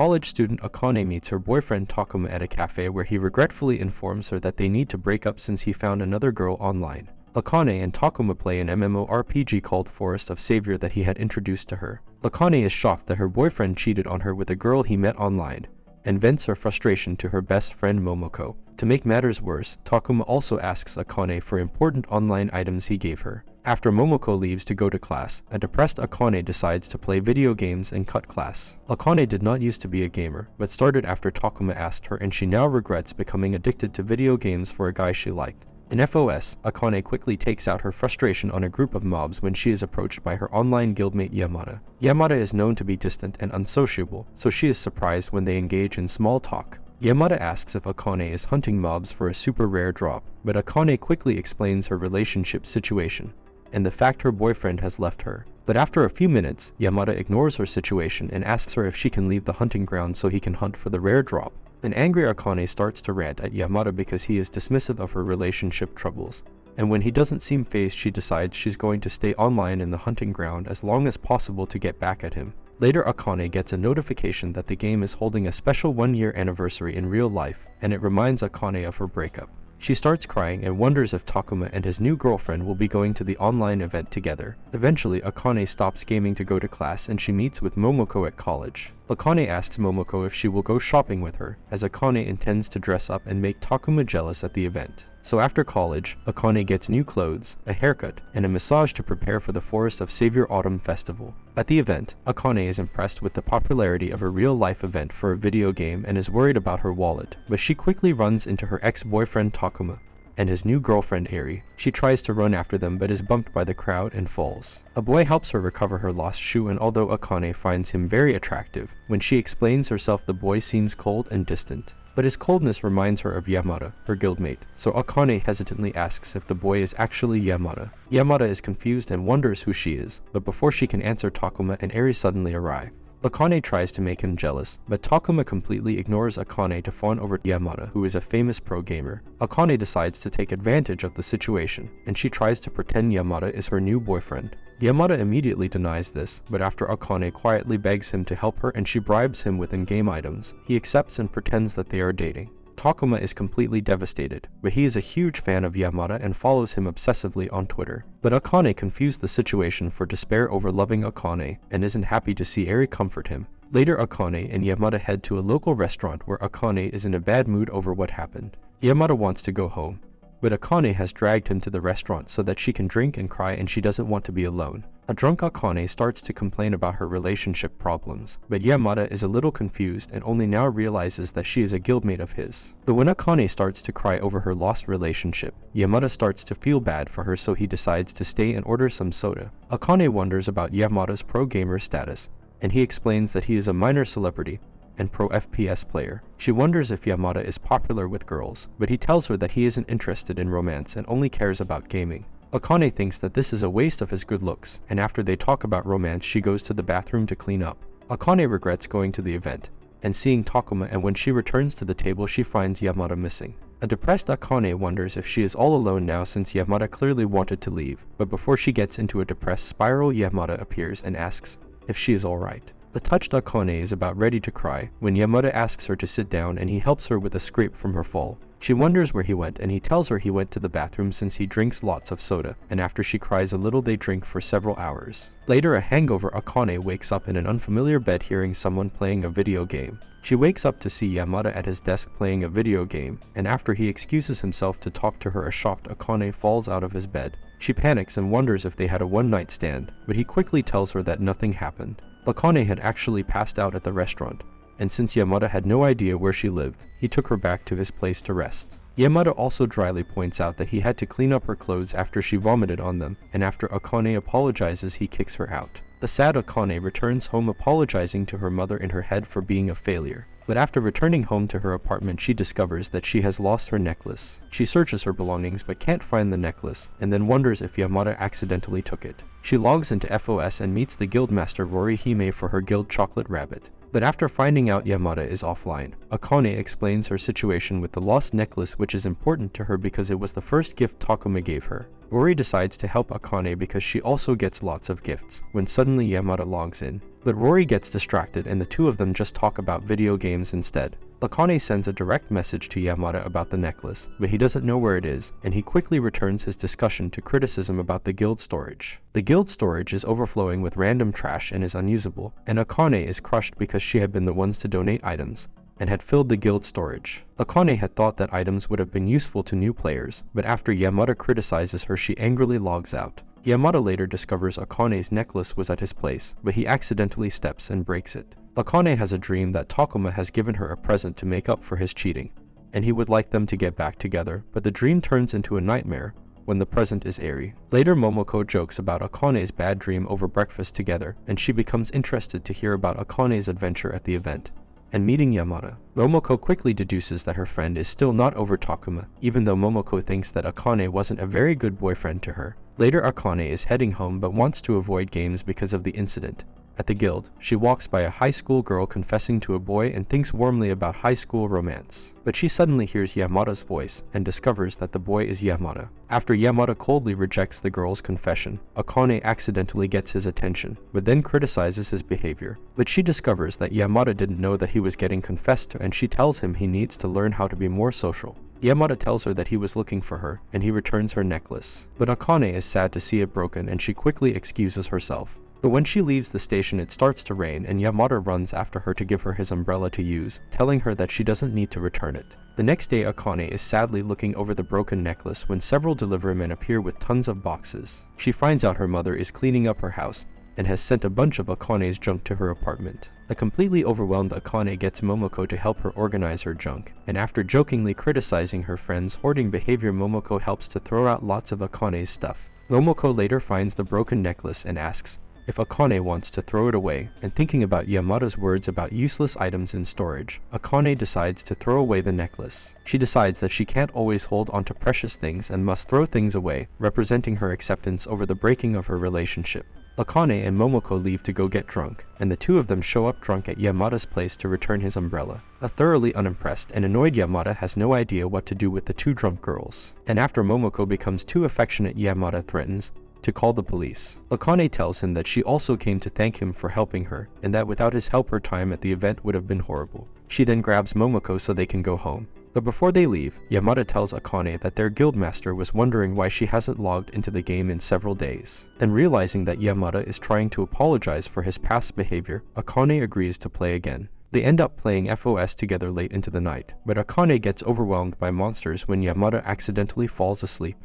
college student Akane meets her boyfriend Takuma at a cafe where he regretfully informs her that they need to break up since he found another girl online. Akane and Takuma play an MMORPG called Forest of Savior that he had introduced to her. Akane is shocked that her boyfriend cheated on her with a girl he met online, and vents her frustration to her best friend Momoko. To make matters worse, Takuma also asks Akane for important online items he gave her. After Momoko leaves to go to class, a depressed Akane decides to play video games and cut class. Akane did not used to be a gamer, but started after Takuma asked her, and she now regrets becoming addicted to video games for a guy she liked. In FOS, Akane quickly takes out her frustration on a group of mobs when she is approached by her online guildmate Yamada. Yamada is known to be distant and unsociable, so she is surprised when they engage in small talk. Yamada asks if Akane is hunting mobs for a super rare drop, but Akane quickly explains her relationship situation and the fact her boyfriend has left her. But after a few minutes, Yamada ignores her situation and asks her if she can leave the hunting ground so he can hunt for the rare drop. An angry Akane starts to rant at Yamada because he is dismissive of her relationship troubles. And when he doesn't seem fazed, she decides she's going to stay online in the hunting ground as long as possible to get back at him. Later, Akane gets a notification that the game is holding a special 1-year anniversary in real life, and it reminds Akane of her breakup. She starts crying and wonders if Takuma and his new girlfriend will be going to the online event together. Eventually, Akane stops gaming to go to class and she meets with Momoko at college. Akane asks Momoko if she will go shopping with her, as Akane intends to dress up and make Takuma jealous at the event. So after college, Akane gets new clothes, a haircut, and a massage to prepare for the Forest of Savior Autumn Festival. At the event, Akane is impressed with the popularity of a real-life event for a video game and is worried about her wallet, but she quickly runs into her ex-boyfriend Takuma and his new girlfriend Eri. She tries to run after them but is bumped by the crowd and falls. A boy helps her recover her lost shoe, and although Akane finds him very attractive, when she explains herself the boy seems cold and distant. But his coldness reminds her of Yamada, her guildmate, so Akane hesitantly asks if the boy is actually Yamada. Yamada is confused and wonders who she is, but before she can answer, Takuma and Eri suddenly arrive. Akane tries to make him jealous, but Takuma completely ignores Akane to fawn over Yamada, who is a famous pro gamer. Akane decides to take advantage of the situation, and she tries to pretend Yamada is her new boyfriend. Yamada immediately denies this, but after Akane quietly begs him to help her and she bribes him with in-game items, he accepts and pretends that they are dating. Takuma is completely devastated, but he is a huge fan of Yamada and follows him obsessively on Twitter. But Akane confused the situation for despair over loving Akane and isn't happy to see Eri comfort him. Later, Akane and Yamada head to a local restaurant where Akane is in a bad mood over what happened. Yamada wants to go home, but Akane has dragged him to the restaurant so that she can drink and cry, and she doesn't want to be alone. A drunk Akane starts to complain about her relationship problems, but Yamada is a little confused and only now realizes that she is a guildmate of his. But when Akane starts to cry over her lost relationship, Yamada starts to feel bad for her, so he decides to stay and order some soda. Akane wonders about Yamada's pro gamer status, and he explains that he is a minor celebrity and pro FPS player. She wonders if Yamada is popular with girls, but he tells her that he isn't interested in romance and only cares about gaming. Akane thinks that this is a waste of his good looks, and after they talk about romance, she goes to the bathroom to clean up. Akane regrets going to the event and seeing Takuma, and when she returns to the table, she finds Yamada missing. A depressed Akane wonders if she is all alone now since Yamada clearly wanted to leave, but before she gets into a depressed spiral, Yamada appears and asks if she is alright. The touched Akane is about ready to cry when Yamada asks her to sit down and he helps her with a scrape from her fall. She wonders where he went, and he tells her he went to the bathroom since he drinks lots of soda, and after she cries a little, they drink for several hours. Later, a hangover Akane wakes up in an unfamiliar bed hearing someone playing a video game. She wakes up to see Yamada at his desk playing a video game, and after he excuses himself to talk to her, a shocked Akane falls out of his bed. She panics and wonders if they had a one-night stand, but he quickly tells her that nothing happened. Akane had actually passed out at the restaurant, and since Yamada had no idea where she lived, he took her back to his place to rest. Yamada also dryly points out that he had to clean up her clothes after she vomited on them, and after Akane apologizes, he kicks her out. The sad Akane returns home apologizing to her mother in her head for being a failure. But after returning home to her apartment, she discovers that she has lost her necklace. She searches her belongings but can't find the necklace, and then wonders if Yamada accidentally took it. She logs into FOS and meets the guildmaster Rorihime for her guild Chocolate Rabbit. But after finding out Yamada is offline, Akane explains her situation with the lost necklace, which is important to her because it was the first gift Takuma gave her. Rory decides to help Akane because she also gets lots of gifts, when suddenly Yamada logs in. But Rory gets distracted and the two of them just talk about video games instead. Akane sends a direct message to Yamada about the necklace, but he doesn't know where it is, and he quickly returns his discussion to criticism about the guild storage. The guild storage is overflowing with random trash and is unusable, and Akane is crushed because she had been the ones to donate items, and had filled the guild storage. Akane had thought that items would have been useful to new players, but after Yamada criticizes her she angrily logs out. Yamada later discovers Akane's necklace was at his place, but he accidentally steps and breaks it. Akane has a dream that Takuma has given her a present to make up for his cheating, and he would like them to get back together, but the dream turns into a nightmare when the present is Eri. Later Momoko jokes about Akane's bad dream over breakfast together, and she becomes interested to hear about Akane's adventure at the event and meeting Yamada. Momoko quickly deduces that her friend is still not over Takuma, even though Momoko thinks that Akane wasn't a very good boyfriend to her. Later Akane is heading home but wants to avoid games because of the incident. At the guild, she walks by a high school girl confessing to a boy and thinks warmly about high school romance. But she suddenly hears Yamada's voice and discovers that the boy is Yamada. After Yamada coldly rejects the girl's confession, Akane accidentally gets his attention, but then criticizes his behavior. But she discovers that Yamada didn't know that he was getting confessed to, and she tells him he needs to learn how to be more social. Yamada tells her that he was looking for her, and he returns her necklace. But Akane is sad to see it broken and she quickly excuses herself. But when she leaves the station it starts to rain and Yamada runs after her to give her his umbrella to use, telling her that she doesn't need to return it. The next day Akane is sadly looking over the broken necklace when several delivery men appear with tons of boxes. She finds out her mother is cleaning up her house and has sent a bunch of Akane's junk to her apartment. A completely overwhelmed Akane gets Momoko to help her organize her junk, and after jokingly criticizing her friend's hoarding behavior, Momoko helps to throw out lots of Akane's stuff. Momoko later finds the broken necklace and asks if Akane wants to throw it away, and thinking about Yamada's words about useless items in storage, Akane decides to throw away the necklace. She decides that she can't always hold onto precious things and must throw things away, representing her acceptance over the breaking of her relationship. Akane and Momoko leave to go get drunk, and the two of them show up drunk at Yamada's place to return his umbrella. A thoroughly unimpressed and annoyed Yamada has no idea what to do with the two drunk girls, and after Momoko becomes too affectionate, Yamada threatens to call the police. Akane tells him that she also came to thank him for helping her, and that without his help her time at the event would have been horrible. She then grabs Momoko so they can go home. But before they leave, Yamada tells Akane that their guildmaster was wondering why she hasn't logged into the game in several days. And realizing that Yamada is trying to apologize for his past behavior, Akane agrees to play again. They end up playing FOS together late into the night, but Akane gets overwhelmed by monsters when Yamada accidentally falls asleep.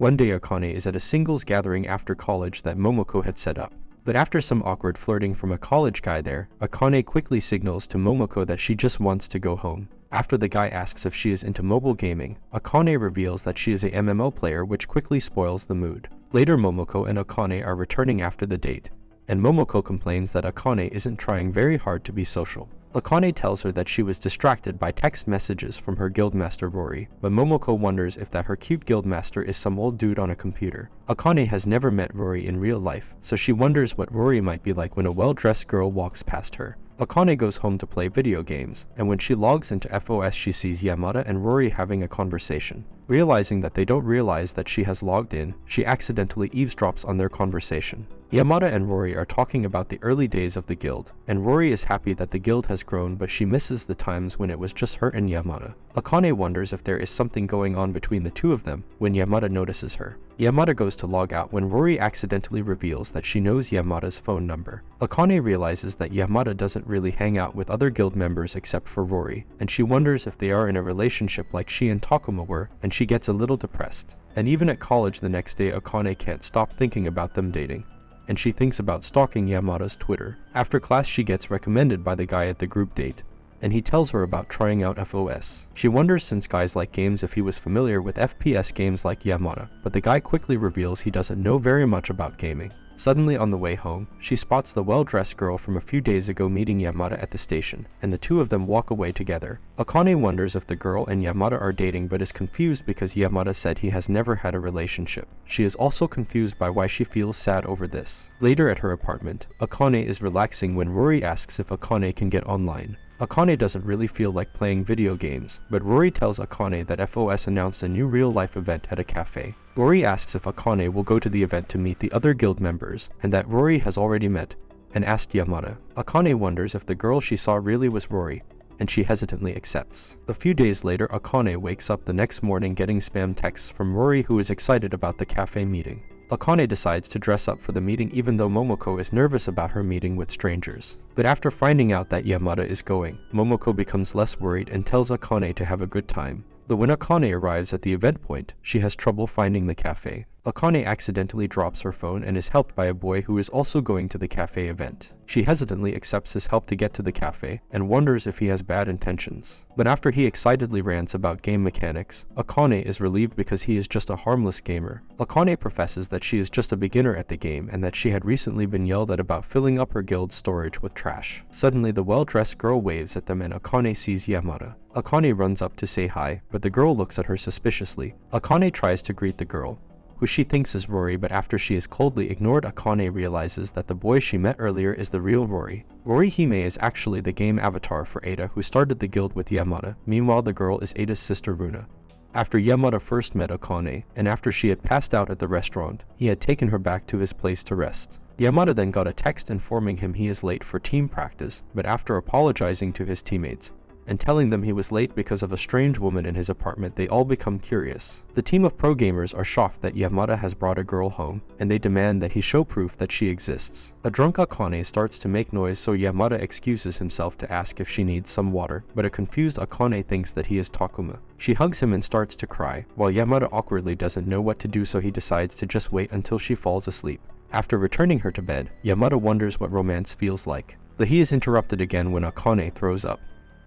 One day Akane is at a singles gathering after college that Momoko had set up. But after some awkward flirting from a college guy there, Akane quickly signals to Momoko that she just wants to go home. After the guy asks if she is into mobile gaming, Akane reveals that she is a MMO player, which quickly spoils the mood. Later Momoko and Akane are returning after the date, and Momoko complains that Akane isn't trying very hard to be social. Akane tells her that she was distracted by text messages from her guildmaster Rory, but Momoko wonders if that her cute guildmaster is some old dude on a computer. Akane has never met Rory in real life, so she wonders what Rory might be like when a well-dressed girl walks past her. Akane goes home to play video games, and when she logs into FOS she sees Yamada and Rory having a conversation. Realizing that they don't realize that she has logged in, she accidentally eavesdrops on their conversation. Yamada and Rory are talking about the early days of the guild, and Rory is happy that the guild has grown, but she misses the times when it was just her and Yamada. Akane wonders if there is something going on between the two of them when Yamada notices her. Yamada goes to log out when Rory accidentally reveals that she knows Yamada's phone number. Akane realizes that Yamada doesn't really hang out with other guild members except for Rory, and she wonders if they are in a relationship like she and Takuma were, and she gets a little depressed. And even at college the next day Akane can't stop thinking about them dating, and she thinks about stalking Yamada's Twitter. After class she gets recommended by the guy at the group date, and he tells her about trying out FOS. She wonders, since guys like games, if he was familiar with FPS games like Yamada, but the guy quickly reveals he doesn't know very much about gaming. Suddenly on the way home, she spots the well-dressed girl from a few days ago meeting Yamada at the station, and the two of them walk away together. Akane wonders if the girl and Yamada are dating, but is confused because Yamada said he has never had a relationship. She is also confused by why she feels sad over this. Later at her apartment, Akane is relaxing when Rory asks if Akane can get online. Akane doesn't really feel like playing video games, but Rory tells Akane that FOS announced a new real-life event at a cafe. Rory asks if Akane will go to the event to meet the other guild members, and that Rory has already met, and asked Yamada. Akane wonders if the girl she saw really was Rory, and she hesitantly accepts. A few days later, Akane wakes up the next morning getting spam texts from Rory, who is excited about the cafe meeting. Akane decides to dress up for the meeting even though Momoko is nervous about her meeting with strangers. But after finding out that Yamada is going, Momoko becomes less worried and tells Akane to have a good time. But when Akane arrives at the event point, she has trouble finding the cafe. Akane accidentally drops her phone and is helped by a boy who is also going to the cafe event. She hesitantly accepts his help to get to the cafe and wonders if he has bad intentions. But after he excitedly rants about game mechanics, Akane is relieved because he is just a harmless gamer. Akane professes that she is just a beginner at the game and that she had recently been yelled at about filling up her guild's storage with trash. Suddenly, the well-dressed girl waves at them and Akane sees Yamada. Akane runs up to say hi, but the girl looks at her suspiciously. Akane tries to greet the girl, who she thinks is Rory, but after she is coldly ignored, Akane realizes that the boy she met earlier is the real Rory. Rory Hime is actually the game avatar for Ada, who started the guild with Yamada. Meanwhile, the girl is Ada's sister Runa. After Yamada first met Akane, and after she had passed out at the restaurant, he had taken her back to his place to rest. Yamada then got a text informing him he is late for team practice, but after apologizing to his teammates and telling them he was late because of a strange woman in his apartment, they all become curious. The team of pro gamers are shocked that Yamada has brought a girl home, and they demand that he show proof that she exists. A drunk Akane starts to make noise, so Yamada excuses himself to ask if she needs some water, but a confused Akane thinks that he is Takuma. She hugs him and starts to cry, while Yamada awkwardly doesn't know what to do, so he decides to just wait until she falls asleep. After returning her to bed, Yamada wonders what romance feels like, but he is interrupted again when Akane throws up.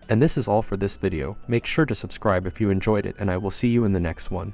And this is all for this video. Make sure to subscribe if you enjoyed it, and I will see you in the next one.